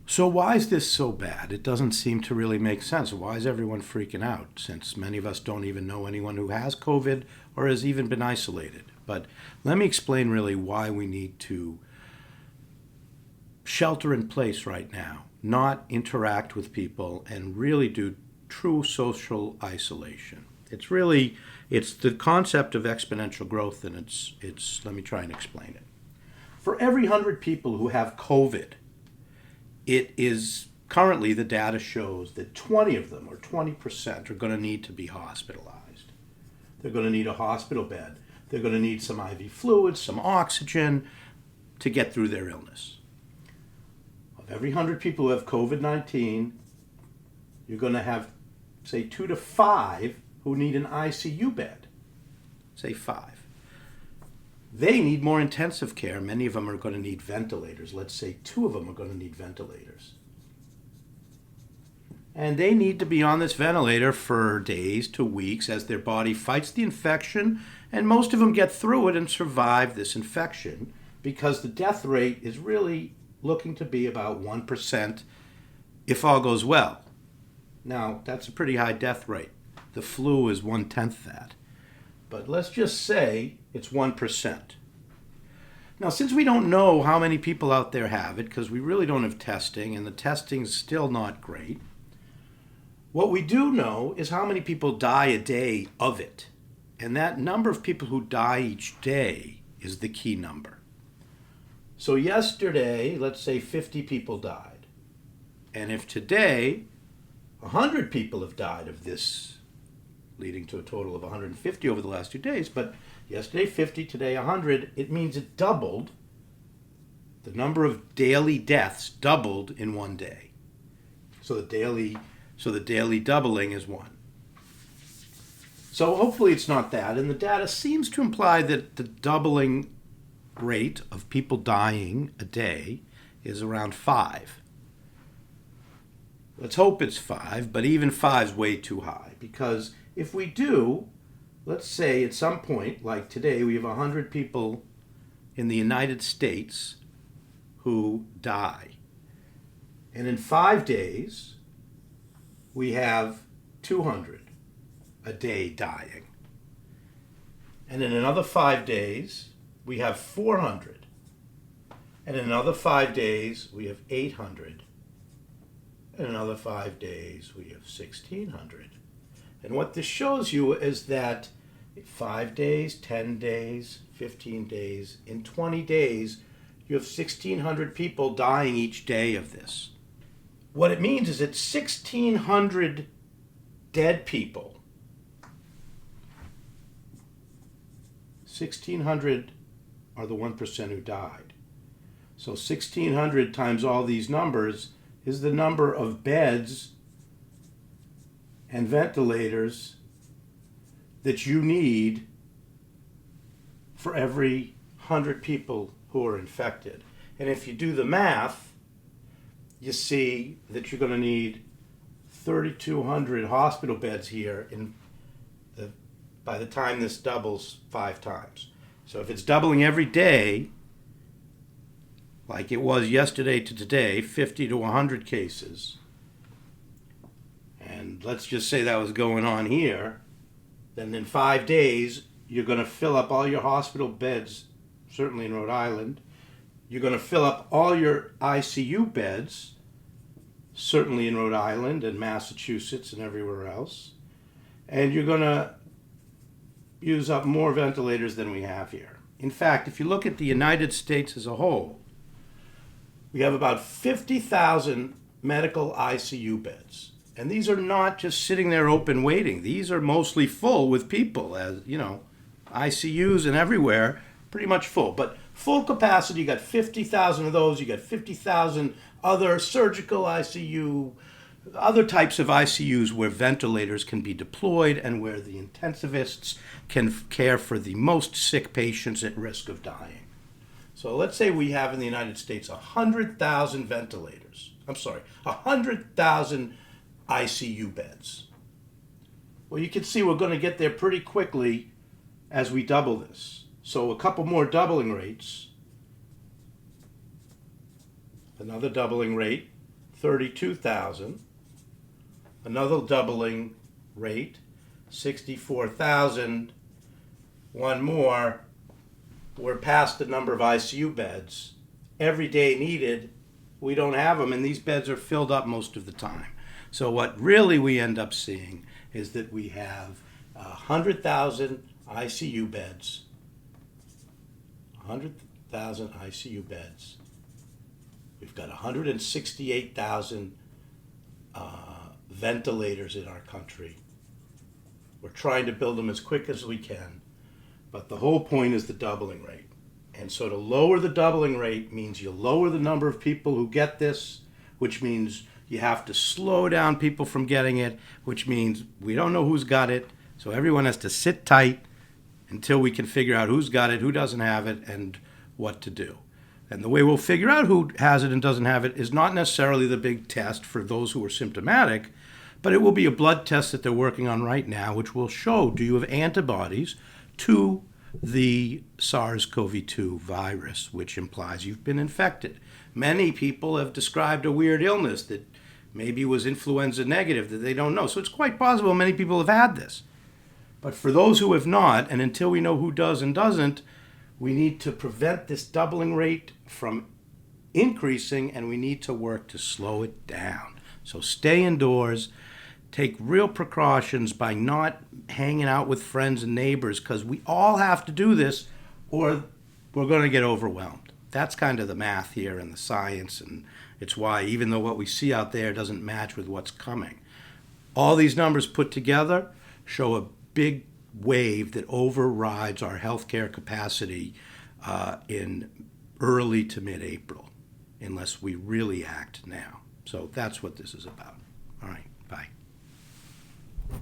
So why is this so bad? It doesn't seem to really make sense. Why is everyone freaking out, since many of us don't even know anyone who has COVID or has even been isolated? But let me explain really why we need to shelter in place right now, not interact with people, and really do true social isolation. It's the concept of exponential growth, and it's let me try and explain it. For every 100 people who have COVID, it is currently, the data shows that 20 of them, or 20%, are going to need to be hospitalized. They're going to need a hospital bed. They're going to need some IV fluids, some oxygen to get through their illness. Of every 100 people who have COVID-19, you're going to have, say, 2 to 5 who need an ICU bed. Say 5. They need more intensive care. Many of them are going to need ventilators. Let's say 2 of them are going to need ventilators. And they need to be on this ventilator for days to weeks as their body fights the infection, and most of them get through it and survive this infection, because the death rate is really looking to be about 1% if all goes well. Now, that's a pretty high death rate. The flu is 1/10 that. But let's just say it's 1%. Now, since we don't know how many people out there have it, because we really don't have testing, and the testing's still not great, what we do know is how many people die a day of it. And that number of people who die each day is the key number. So yesterday, let's say 50 people died. And if today 100 people have died of this, leading to a total of 150 over the last 2 days, but yesterday 50, today 100, it means it doubled. The number of daily deaths doubled in one day. So the daily doubling is 1. So hopefully it's not that, and the data seems to imply that the doubling rate of people dying a day is around 5. Let's hope it's 5, but even 5 is way too high, because if we do, let's say at some point, like today, we have 100 people in the United States who die. And in 5 days, we have 200 a day dying. And in another 5 days, we have 400. And in another 5 days, we have 800. In another 5 days, we have 1,600. And what this shows you is that 5 days, 10 days, 15 days, in 20 days, you have 1,600 people dying each day of this. What it means is that 1,600 dead people, 1,600 are the 1% who died. So 1,600 times all these numbers is the number of beds and ventilators that you need for every 100 people who are infected. And if you do the math, you see that you're going to need 3,200 hospital beds here by the time this doubles 5 times. So if it's doubling every day, like it was yesterday to today, 50 to 100 cases, and let's just say that was going on here, then in 5 days, you're going to fill up all your hospital beds, certainly in Rhode Island. You're going to fill up all your ICU beds, certainly in Rhode Island and Massachusetts and everywhere else. And you're going to use up more ventilators than we have here. In fact, if you look at the United States as a whole, we have about 50,000 medical ICU beds. And these are not just sitting there open waiting. These are mostly full with people, as you know, ICUs and everywhere, pretty much full. But full capacity, you got 50,000 of those, you got 50,000 other surgical ICU, other types of ICUs where ventilators can be deployed and where the intensivists can care for the most sick patients at risk of dying. So let's say we have in the United States 100,000 ventilators. 100,000 ICU beds. Well, you can see we're going to get there pretty quickly as we double this. So a couple more doubling rates, another doubling rate, 32,000. Another doubling rate, 64,000. One more, we're past the number of ICU beds. Every day needed, we don't have them, and these beds are filled up most of the time. So what really we end up seeing is that we have 100,000 ICU beds. 100,000 ICU beds. We've got 168,000 ventilators in our country. We're trying to build them as quick as we can, but the whole point is the doubling rate. And so to lower the doubling rate means you lower the number of people who get this, which means you have to slow down people from getting it, which means we don't know who's got it, so everyone has to sit tight until we can figure out who's got it, who doesn't have it, and what to do. And the way we'll figure out who has it and doesn't have it is not necessarily the big test for those who are symptomatic, but it will be a blood test that they're working on right now, which will show, do you have antibodies to the SARS-CoV-2 virus, which implies you've been infected. Many people have described a weird illness that maybe was influenza negative that they don't know. So it's quite possible many people have had this. But for those who have not, and until we know who does and doesn't, we need to prevent this doubling rate from increasing, and we need to work to slow it down. So stay indoors, take real precautions by not hanging out with friends and neighbors, because we all have to do this or we're going to get overwhelmed. That's kind of the math here and the science, and it's why even though what we see out there doesn't match with what's coming, all these numbers put together show a big wave that overrides our healthcare capacity in early to mid-April, unless we really act now. So that's what this is about. All right, bye.